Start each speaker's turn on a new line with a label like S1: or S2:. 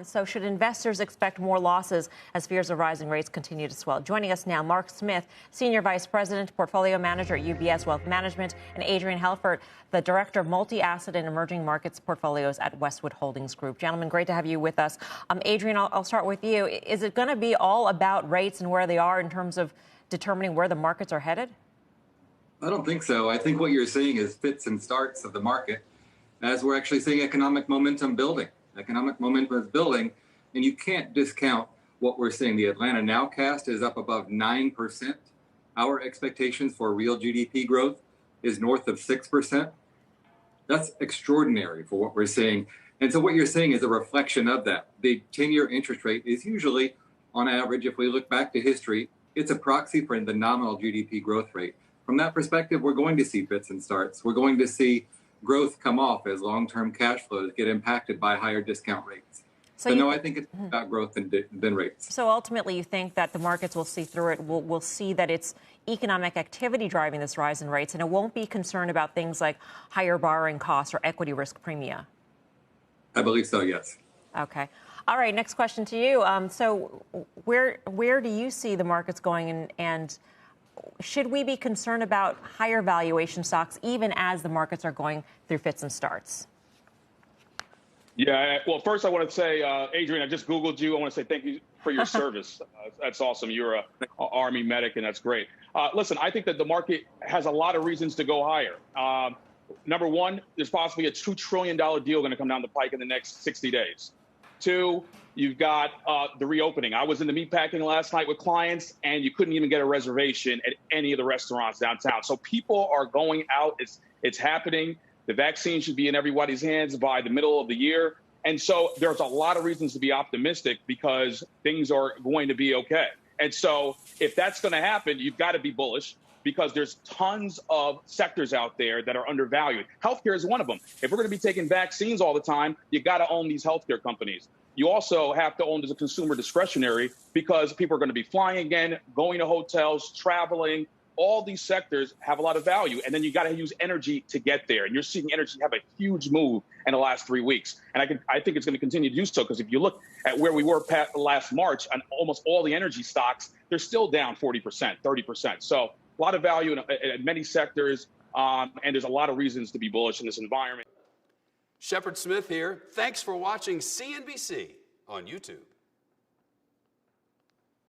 S1: So should investors expect more losses as fears of rising rates continue to swell? Joining us now, Mark Smith, Senior Vice President, Portfolio Manager at UBS Wealth Management, and Adrian Helfert, the Director of Multi-Asset and Emerging Markets Portfolios at Westwood Holdings Group. Gentlemen, great to have you with us. Adrian, I'll start with you. Is it going to be all about rates and where they are in terms of determining where the markets are headed?
S2: I don't think so. I think what you're seeing is fits and starts of the market as we're actually seeing economic momentum building. Economic momentum is building, and you can't discount what we're seeing. The Atlanta Nowcast is up above 9%. Our expectations for real GDP growth is north of 6%. That's extraordinary for what we're seeing. And so what you're seeing is a reflection of that. The 10-year interest rate is usually, on average, if we look back to history, it's a proxy for the nominal GDP growth rate. From that perspective, we're going to see fits and starts. We're going to see growth come off as long-term cash flows get impacted by higher discount rates. So no, I think it's about growth than rates.
S1: So ultimately, you think that the markets will see through it, will see that it's economic activity driving this rise in rates, and it won't be concerned about things like higher borrowing costs or equity risk premia?
S2: I believe so, yes.
S1: Okay. All right, next question to you. So where do you see the markets going, and should we be concerned about higher valuation stocks even as the markets are going through fits and starts?
S3: Yeah, well, first I want to say, Adrian, I just Googled you. I want to say thank you for your service. That's awesome. You're a Army medic, and that's great. Listen, I think that the market has a lot of reasons to go higher. Number one, there's possibly a $2 trillion deal going to come down the pike in the next 60 days. Two, you've got the reopening. I was in the meatpacking last night with clients, and you couldn't even get a reservation at any of the restaurants downtown. So people are going out. It's happening. The vaccine should be in everybody's hands by the middle of the year. And so there's a lot of reasons to be optimistic because things are going to be okay. And so if that's going to happen, you've got to be bullish because there's tons of sectors out there that are undervalued. Healthcare is one of them. If we're going to be taking vaccines all the time, you got to own these healthcare companies. You also have to own as a consumer discretionary because people are going to be flying again, going to hotels, traveling. All these sectors have a lot of value, and then you got to use energy to get there. And you're seeing energy have a huge move in the last 3 weeks, and I think it's going to continue to do so because if you look at where we were last March on almost all the energy stocks, they're still down 40%, 30%. So a lot of value in many sectors, and there's a lot of reasons to be bullish in this environment.
S4: Shepard Smith here. Thanks for watching CNBC on YouTube.